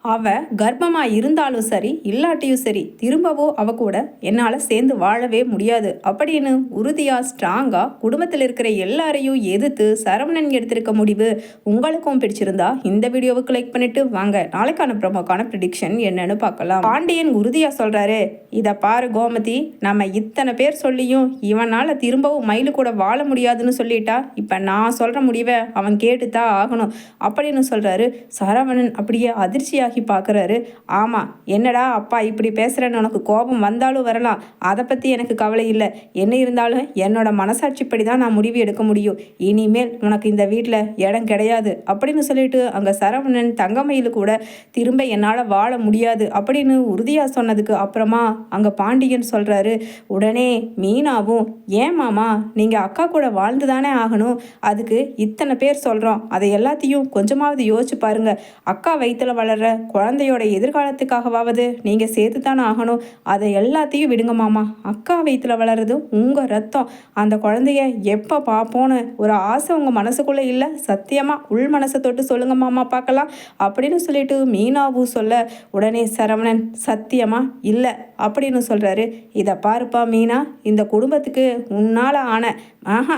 அவ கர்ப்பமா இருந்தாலும் சரி இல்லாட்டியும் சரி திரும்பவும் அவ கூட என்னால் சேர்ந்து வாழவே முடியாது அப்படின்னு உறுதியா ஸ்ட்ராங்கா குடும்பத்தில் இருக்கிற எல்லாரையும் எதிர்த்து சரவணன் எடுத்திருக்க முடிவு உங்களுக்கும் பிடிச்சிருந்தா இந்த வீடியோவுக்கு லைக் பண்ணிட்டு வாங்க நாளைக்கான ப்ரோமோக்கான ப்ரிடிக்ஷன் என்னன்னு பார்க்கலாம். பாண்டியன் உறுதியா சொல்றாரு, இதை பாரு கோமதி, நம்ம இத்தனை பேர் சொல்லியும் இவனால திரும்பவும் மயிலு கூட வாழ முடியாதுன்னு சொல்லிட்டா இப்ப நான் சொல்ற முடிவை அவன் கேட்டுதான் ஆகணும் அப்படின்னு சொல்றாரு. சரவணன் அப்படியே அதிர்ச்சியா பார்க்குறாரு. ஆமாம், என்னடா அப்பா இப்படி பேசுகிறேன்னு உனக்கு கோபம் வந்தாலும் வரலாம், அதை பற்றி எனக்கு கவலை இல்லை. என்ன இருந்தாலும் என்னோட மனசாட்சிப்படி தான் நான் முடிவு எடுக்க முடியும். இனிமேல் உனக்கு இந்த வீட்டில் இடம் கிடையாது அப்படின்னு சொல்லிட்டு அங்கே சரவணன் தங்கமயிலு கூட திரும்ப என்னால் வாழ முடியாது அப்படின்னு உறுதியாக சொன்னதுக்கு அப்புறமா அங்கே பாண்டியன் சொல்கிறாரு. உடனே மீனாவும், ஏன் மாமா, நீங்கள் அக்கா கூட வாழ்ந்து தானே ஆகணும், அதுக்கு இத்தனை பேர் சொல்கிறோம், அதை எல்லாத்தையும் கொஞ்சமாவது யோசிச்சு பாருங்க. அக்கா வயிற்றுல வளர்ற குழந்தையோட எதிர்காலத்துக்காகவாவது நீங்கள் சேர்த்து தானே ஆகணும். அதை எல்லாத்தையும் விடுங்க மாமா. அக்கா வயிற்றுல வளர்றது உங்கள் ரத்தம். அந்த குழந்தைய எப்போ பார்ப்போன்னு ஒரு ஆசை உங்கள் மனசுக்குள்ளே இல்லை? சத்தியமாக உள் மனசை தொட்டு சொல்லுங்க மாமா பார்க்கலாம் அப்படின்னு சொல்லிட்டு மீனாவும் சொல்ல, உடனே சரவணன் சத்தியமாக இல்லை அப்படின்னு சொல்கிறாரு. இதை பாருப்பா மீனா, இந்த குடும்பத்துக்கு உன்னால் ஆன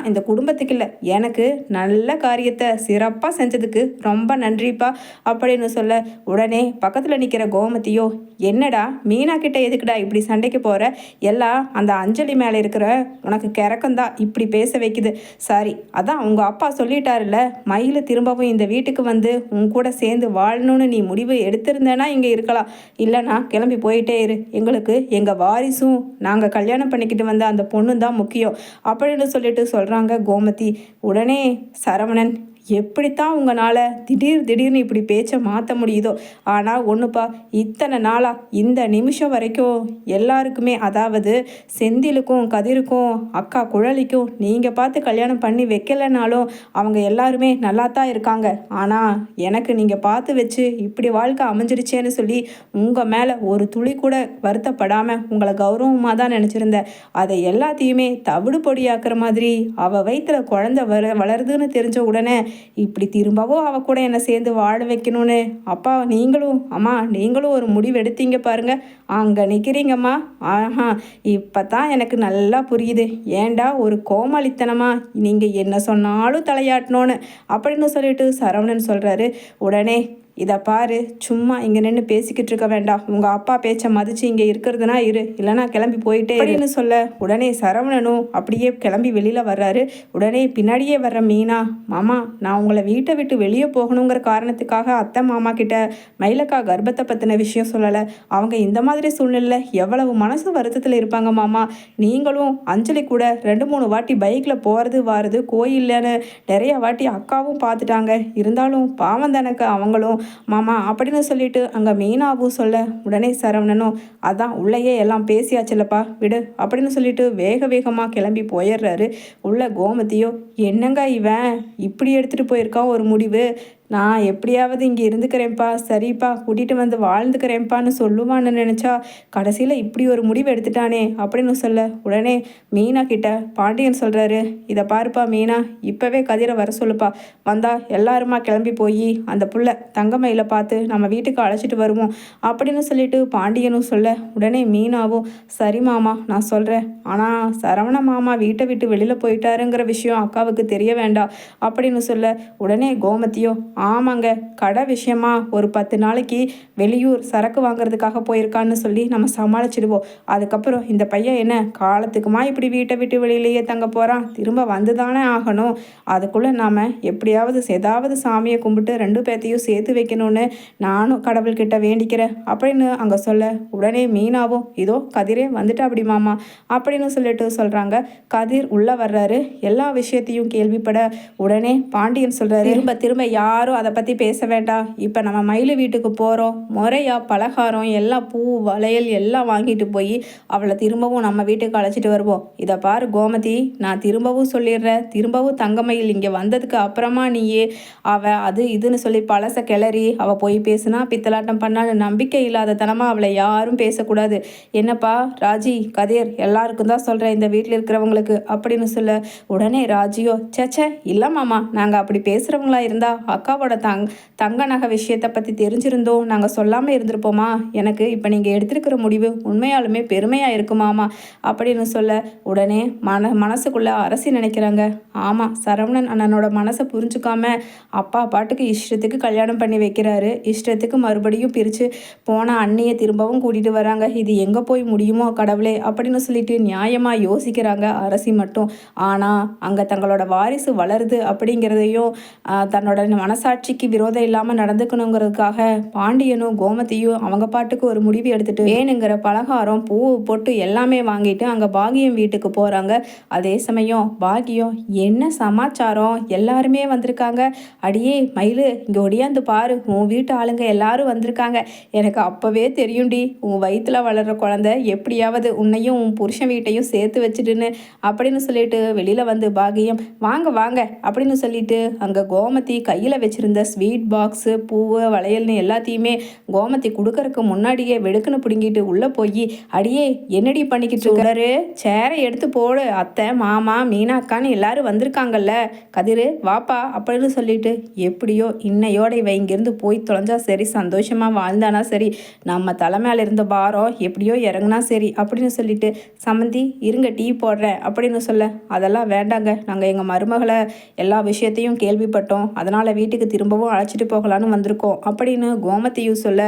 இந்த குடும்பத்துக்கு இல்லை, எனக்கு நல்ல காரியத்தை சிறப்பாக செஞ்சதுக்கு ரொம்ப நன்றிப்பா அப்படின்னு சொல்ல, உடனே பக்கத்தில் நிற்கிற கோமதியோ, என்னடா மீனா கிட்ட எதுக்குடா இப்படி சண்டைக்கு போகிற, எல்லாம் அந்த அஞ்சலி மேலே இருக்கிற உனக்கு கிறக்கந்தான் இப்படி பேச வைக்குது. சரி, அதான் உங்கள் அப்பா சொல்லிட்டாருல்ல, மயில் திரும்பவும் இந்த வீட்டுக்கு வந்து உன் கூட சேர்ந்து வாழணும்னு நீ முடிவு எடுத்திருந்தேன்னா இங்கே இருக்கலாம், இல்லைனா கிளம்பி போயிட்டே இரு. எங்களுக்கு எங்கள் வாரிசும் நாங்கள் கல்யாணம் பண்ணிக்கிட்டு வந்த அந்த பொண்ணு தான் முக்கியம் அப்படின்னு சொல்லிட்டு சொல்கிறாங்க கோமதி. உடனே சரவணன், எப்படித்தான் உங்களால் திடீர்னு இப்படி பேச்சை மாற்ற முடியுதோ, ஆனால் ஒன்றுப்பா, இத்தனை நாளாக இந்த நிமிஷம் வரைக்கும் எல்லாருக்குமே, அதாவது செந்திலுக்கும் கதிருக்கும் அக்கா குழலிக்கும் நீங்கள் பார்த்து கல்யாணம் பண்ணி வைக்கலைனாலும் அவங்க எல்லாருமே நல்லா தான் இருக்காங்க. ஆனால் எனக்கு நீங்கள் பார்த்து வச்சு இப்படி வாழ்க்கை அமைஞ்சிருச்சேன்னு சொல்லி உங்கள் மேலே ஒரு துளி கூட வருத்தப்படாமல் உங்களை கௌரவமாக தான் நினச்சிருந்தேன். அதை எல்லாத்தையுமே தவிடு பொடியாக்குற மாதிரி அவள் வயிற்றுல குழந்தை வளருதுன்னு தெரிஞ்ச உடனே இப்படி திரும்பவும் அவ கூட என்னை சேர்ந்து வாழ வைக்கணும்னு அப்பா நீங்களும் ஒரு முடிவு எடுத்தீங்க பாருங்க. அங்கே நிற்கிறீங்கம்மா. இப்போ தான் எனக்கு நல்லா புரியுது, ஏண்டா ஒரு கோமாளித்தனமா நீங்கள் என்ன சொன்னாலும் தலையாட்டணும்னு அப்படின்னு சொல்லிட்டு சரவணன் சொல்கிறாரு. உடனே, இதை பாரு, சும்மா இங்கே நின்று பேசிக்கிட்டு இருக்க வேண்டாம், உங்கள் அப்பா பேச்சை மதித்து இங்கே இருக்கிறதுனா இரு, இல்லைனா கிளம்பி போயிட்டே அப்படின்னு சொல்ல, உடனே சரவணனும் அப்படியே கிளம்பி வெளியில் வர்றாரு. உடனே பின்னாடியே வர்ற மீனா, மாமா, நான் உங்களை வீட்டை விட்டு வெளியே போகணுங்கிற காரணத்துக்காக அத்தை மாமா கிட்ட மயிலக்கா கர்ப்பத்தை பற்றின விஷயம் சொல்லலை. அவங்க இந்த மாதிரி சூழ்நிலை எவ்வளவு மனசு வருத்தத்தில் இருப்பாங்க மாமா. நீங்களும் அஞ்சலி கூட 2-3 வாட்டி பைக்கில் போகிறது வாருது கோயில்லன்னு நிறைய வாட்டி அக்காவும் பார்த்துட்டாங்க. இருந்தாலும் பாவம் தானக்க அவங்களும் மாமா அப்படின்னு சொல்லிட்டு அங்கே மீனாவும் சொல்ல, உடனே சரவணனும், அதான் உள்ளேயே எல்லாம் பேசியாச்சுல்லப்பா விடு அப்படின்னு சொல்லிட்டு வேகமாக கிளம்பி போயிடுறாரு. உள்ள கோமதியோ, என்னங்க இவன் இப்படி எடுத்துகிட்டு போயிருக்கான் ஒரு முடிவு, நான் எப்படியாவது இங்கே இருந்துக்கிறேன்ப்பா, சரிப்பா கூட்டிகிட்டு வந்து வாழ்ந்துக்கிறேன்ப்பான்னு சொல்லுவான்னு நினச்சா கடைசியில் இப்படி ஒரு முடிவு எடுத்துட்டானே அப்படின்னு சொல்ல, உடனே மீனா கிட்ட பாண்டியன் சொல்கிறாரு. இதை பாருப்பா மீனா, இப்போவே கதிரை வர சொல்லுப்பா, வந்தால் எல்லாருமா கிளம்பி போய் அந்த புள்ள தங்கமயில பார்த்து நம்ம வீட்டுக்கு அழைச்சிட்டு வருவோம் அப்படின்னு சொல்லிட்டு பாண்டியனும் சொல்ல, உடனே மீனாவும், சரி மாமா நான் சொல்கிறேன், ஆனால் சரவண மாமா வீட்டை விட்டு வெளியில் போயிட்டாருங்கிற விஷயம் அக்காவுக்கு தெரிய வேண்டாம் அப்படின்னு சொல்ல, உடனே கோமதியோ, ஆமாங்க, கடை விஷயமா ஒரு 10 நாளைக்கு வெளியூர் சரக்கு வாங்குறதுக்காக போயிருக்கான்னு சொல்லி நம்ம சமாளிச்சிடுவோம். அதுக்கப்புறம் இந்த பையன் என்ன காலத்துக்குமா இப்படி வீட்டை விட்டு வெளியிலேயே தங்க போகிறான், திரும்ப வந்து தானே ஆகணும். அதுக்குள்ளே நாம் எப்படியாவது ஏதாவது சாமியை கும்பிட்டு 2 பேர்த்தையும் சேர்த்து வைக்கணும்னு நானும் கடவுள்கிட்ட வேண்டிக்கிறேன் அப்படின்னு அங்கே சொல்ல, உடனே மீனாவும், இதோ கதிரே வந்துட்டு அப்படி மாமா அப்படின்னு சொல்லிட்டு சொல்கிறாங்க. கதிர் உள்ளே வர்றாரு. எல்லா விஷயத்தையும் கேள்விப்பட உடனே பாண்டியன் சொல்கிறாரு, திரும்ப யாரும் அதை பற்றி பேச வேண்டாம், இப்போ நம்ம மயிலு வீட்டுக்கு போகிறோம், முறையாக பலகாரம் எல்லாம் பூ வளையல் எல்லாம் வாங்கிட்டு போய் அவளை திரும்பவும் நம்ம வீட்டுக்கு அழைச்சிட்டு வருவோம். இதை பாரு கோமதி, நான் திரும்பவும் சொல்லிடுறேன், திரும்பவும் தங்கமயில் இங்கே வந்ததுக்கு அப்புறமா நீயே அது இதுன்னு சொல்லி பழச கிளறி அவள் போய் பேசுனா பித்தலாட்டம் பண்ணான்னு நம்பிக்கை இல்லாத தனமாக அவளை யாரும் பேசக்கூடாது. என்னப்பா ராஜி, கதிர், எல்லாருக்கும் தான் சொல்கிறேன் இந்த வீட்டில் இருக்கிறவங்களுக்கு அப்படின்னு சொல்ல, உடனே ராஜியோ, சேச்சே இல்லை மாமா, நாங்கள் அப்படி பேசுகிறவங்களா இருந்தால் அக்கா அக்காவோட தங்க நகை விஷயத்தை பற்றி தெரிஞ்சிருந்தோம் நாங்கள் சொல்லாமல் இருந்திருப்போமா? எனக்கு இப்போ நீங்கள் எடுத்திருக்கிற முடிவு உண்மையாலுமே பெருமையாக இருக்குமாமா அப்படின்னு சொல்ல, உடனே மனசுக்குள்ளே அரசி நினைக்கிறாங்க, ஆமாம் சரவணன் அண்ணனோட மனசை புரிஞ்சுக்காம அப்பா பாட்டுக்கு இஷ்டத்துக்கு கல்யாணம் பண்ணி வைக்கிறாரு, இஷ்டத்துக்கு மறுபடியும் பிரித்து போன அண்ணியை திரும்பவும் கூட்டிகிட்டு வராங்க. இது எங்கே போய் முடியுமோ கடவுளே அப்படின்னு சொல்லிட்டு நியாயமாக யோசிக்கிறாங்க அரசி மட்டும். ஆனால் அங்கே தங்களோட வாரிசு வளருது அப்படிங்கிறதையும் தன்னோட மனசாட்சிக்கு விரோதம் இல்லாமல் நடந்துக்கணுங்கிறதுக்காக பாண்டியனும் கோமதியும் அவங்க பாட்டுக்கு ஒரு முடிவு எடுத்துட்டு வேணுங்கிற பலகாரம் பூ பொட்டு எல்லாமே வாங்கிட்டு அங்கே பாகியம் வீட்டுக்கு போகிறாங்க. அதே சமயம் பாகியம், என்ன சமாச்சாரம், எல்லாருமே வந்திருக்காங்க, அடியே மயிலு இங்கே ஒடியாந்து பாரு, உன் வீட்டு ஆளுங்க எல்லாரும் வந்திருக்காங்க, எனக்கு அப்போவே தெரியும்டி உன் வயிற்றில் வளர்கிற குழந்தை எப்படியாவது உன்னையும் உன் புருஷன் வீட்டையும் சேர்த்து வச்சுடுன்னு அப்படின்னு சொல்லிட்டு வெளியில் வந்து பாகியம், வாங்க வாங்க அப்படின்னு சொல்லிட்டு அங்கே கோமதி கையில் வச்சுருந்த ஸ்வீட் பாக்ஸு பூவு வளையல்னு எல்லாத்தையுமே கோமதி கொடுக்கறதுக்கு முன்னாடியே வெடுக்குன்னு பிடுங்கிட்டு உள்ளே போய், அடியே என்னடி பண்ணிக்கிட்டு இருக்காரு, சேரை எடுத்து போடு, அத்தை மாமா மீனாக்கான்னு எல்லாரும் வந்திருக்காங்கல்ல, கதிரு வாப்பா அப்படின்னு சொல்லிட்டு, எப்படியோ இன்னையோட இவ இங்கேருந்து போய் தொலைஞ்சா சரி, சந்தோஷமாக வாழ்ந்தானா சரி, நம்ம தலை மேலே இருந்த பாரம் எப்படியோ இறங்குனா சரி அப்படின்னு சொல்லிட்டு, சம்மந்தி இருங்க டீ போடுறேன் அப்படின்னு சொல்ல, அதெல்லாம் வேண்டாங்க, நாங்கள் எங்கள் மருமகளை எல்லா விஷயத்தையும் கேள்விப்பட்டோம், அதனால் வீட்டுக்கு திரும்பவும் அழைச்சிட்டு போகலான்னு வந்திருக்கோம் அப்படின்னு கோமதியும் சொல்ல,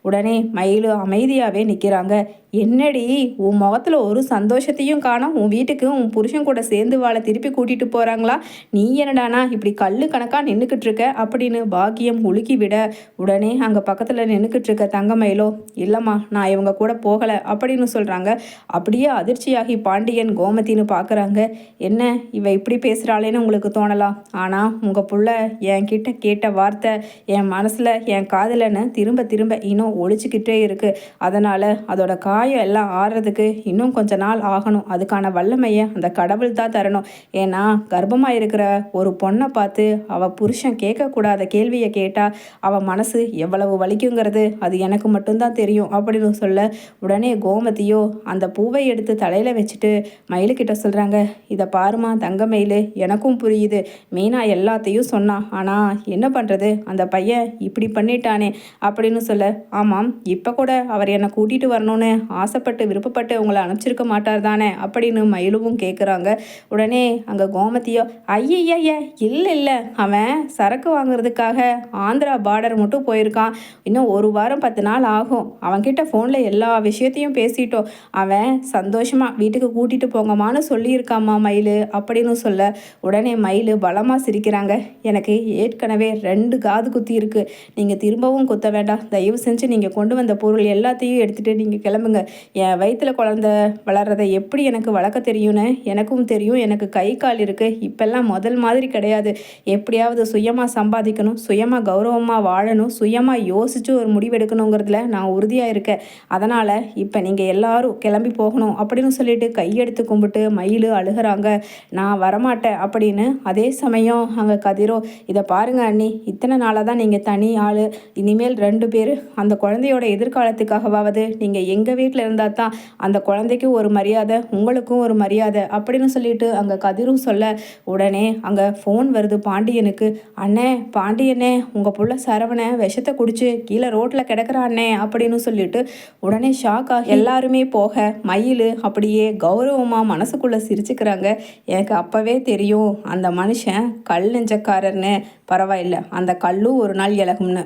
உடனே மயிலு அமைதியாகவே நிற்கிறாங்க. என்னடி உன் முகத்தில் ஒரு சந்தோஷத்தையும் காணோம், உன் வீட்டுக்கு உன் புருஷன் கூட சேர்ந்து வாழ திருப்பி கூட்டிகிட்டு போகிறாங்களா, நீ என்னடானா இப்படி கல்லு கணக்காக நின்றுக்கிட்டு இருக்க அப்படின்னு பாக்கியம் உலுக்கி விட, உடனே அங்கே பக்கத்தில் நின்றுக்கிட்டு இருக்க தங்கமயிலோ, இல்லைம்மா நான் இவங்க கூட போகலை அப்படின்னு சொல்கிறாங்க. அப்படியே அதிர்ச்சியாகி பாண்டியன் கோமதின்னு பார்க்குறாங்க. என்ன இவ இப்படி பேசுகிறாளேன்னு உங்களுக்கு தோணலாம், ஆனால் உங்கள் புள்ள என்கிட்ட கேட்ட வார்த்தை என் மனசில் என் காதலன்னு திரும்ப திரும்ப இன்னும் ஒழிச்சிக்கிட்டே இருக்குது. அதனால் அதோட காயம் எல்லாம் ஆறுறதுக்கு இன்னும் கொஞ்ச நாள் ஆகணும். அதுக்கான வல்லமையை அந்த கடவுள் தான் தரணும். ஏன்னா கர்ப்பமாக இருக்கிற ஒரு பொண்ணை பார்த்து அவள் புருஷன் கேட்கக்கூடாத கேள்வியை கேட்டால் அவள் மனசு எவ்வளவு வலிக்குங்கிறது அது எனக்கு மட்டும்தான் தெரியும் அப்படின்னு சொல்ல, உடனே கோமதியோ அந்த பூவை எடுத்து தலையில் வச்சுட்டு மயிலுக்கிட்ட சொல்கிறாங்க, இதை பாருமா தங்க மயிலு, எனக்கும் புரியுது, மீனா எல்லாத்தையும் சொன்னான், ஆனால் என்ன பண்ணுறது, அந்த பையன் இப்படி பண்ணிட்டானே அப்படின்னு சொல்ல, ஆமாம் இப்போ கூட அவர் என்னை கூட்டிகிட்டு வரணும்னு ஆசைப்பட்டு விருப்பப்பட்டு உங்களை அனுப்பிச்சிருக்க மாட்டார் தானே அப்படின்னு மயிலுவும் கேட்குறாங்க. உடனே அங்கே கோமதியோ, ஐயய்ய இல்லை இல்லை, அவன் சரக்கு வாங்குறதுக்காக ஆந்திரா பார்டர் மட்டும் போயிருக்கான், இன்னும் 1 வாரம் 10 நாள் ஆகும், அவன்கிட்ட ஃபோனில் எல்லா விஷயத்தையும் பேசிட்டோம், அவன் சந்தோஷமாக வீட்டுக்கு கூட்டிகிட்டு போங்கம்மான்னு சொல்லியிருக்காம்மா மயிலு அப்படின்னு சொல்ல, உடனே மயிலு பலமாக சிரிக்கிறாங்க. எனக்கு ஏற்கனவே 2 காது குத்தி இருக்குது, நீங்கள் திரும்பவும் குத்த வேண்டாம், தயவு செஞ்சு நீங்கள் கொண்டு வந்த பொருள் எல்லாத்தையும் எடுத்துகிட்டு நீங்கள் கிளம்புங்க, என் வயிற்றில் குழந்தை வளர்கிறத எப்படி எனக்கு வளர்க்க தெரியும்னு எனக்கும் தெரியும், எனக்கு கை கால் இருக்குது, இப்போல்லாம் முதல் மாதிரி கிடையாது, எப்படியாவது சுயமாக சம்பாதிக்கணும், சுயமாக கௌரவமாக வாழணும், சுயமாக யோசித்து ஒரு முடிவெடுக்கணுங்கிறதுல நான் உறுதியாக இருக்கேன், அதனால் இப்போ நீங்கள் எல்லாரும் கிளம்பி போகணும் அப்படின்னு சொல்லிட்டு கையெடுத்து கும்பிட்டு மயிலு அழுகிறாங்க. நான் வரமாட்டேன் அப்படின்னு. அதே சமயம் அங்கே கதிரோ, இதை பாருங்க அண்ணி, இத்தனை நாளாக தான் நீங்கள் தனி ஆள், இனிமேல் 2 பேர், அந்த குழந்தையோட எதிர்காலத்துக்காகவாவது நீங்கள் எங்கள் வீட்டில் இருந்தால் தான் அந்த குழந்தைக்கு ஒரு மரியாதை, உங்களுக்கும் ஒரு மரியாதை அப்படின்னு சொல்லிட்டு அங்கே கதிரும் சொல்ல, உடனே அங்கே ஃபோன் வருது பாண்டியனுக்கு. அண்ணே பாண்டியனே, உங்கள் புள்ள சரவணை விஷத்தை குடிச்சு கீழே ரோட்டில் கிடக்குறாண்ணே அப்படின்னு சொல்லிட்டு உடனே ஷாக் ஆகி எல்லாருமே போக மயில் அப்படியே கௌரவமாக மனசுக்குள்ளே சிரிச்சுக்கிறாங்க. எனக்கு அப்போவே தெரியும் அந்த மனுஷன் கல் நெஞ்சக்காரர்னு, பரவாயில்ல அந்த கல்லும் ஒரு நாள் இலகும்னு.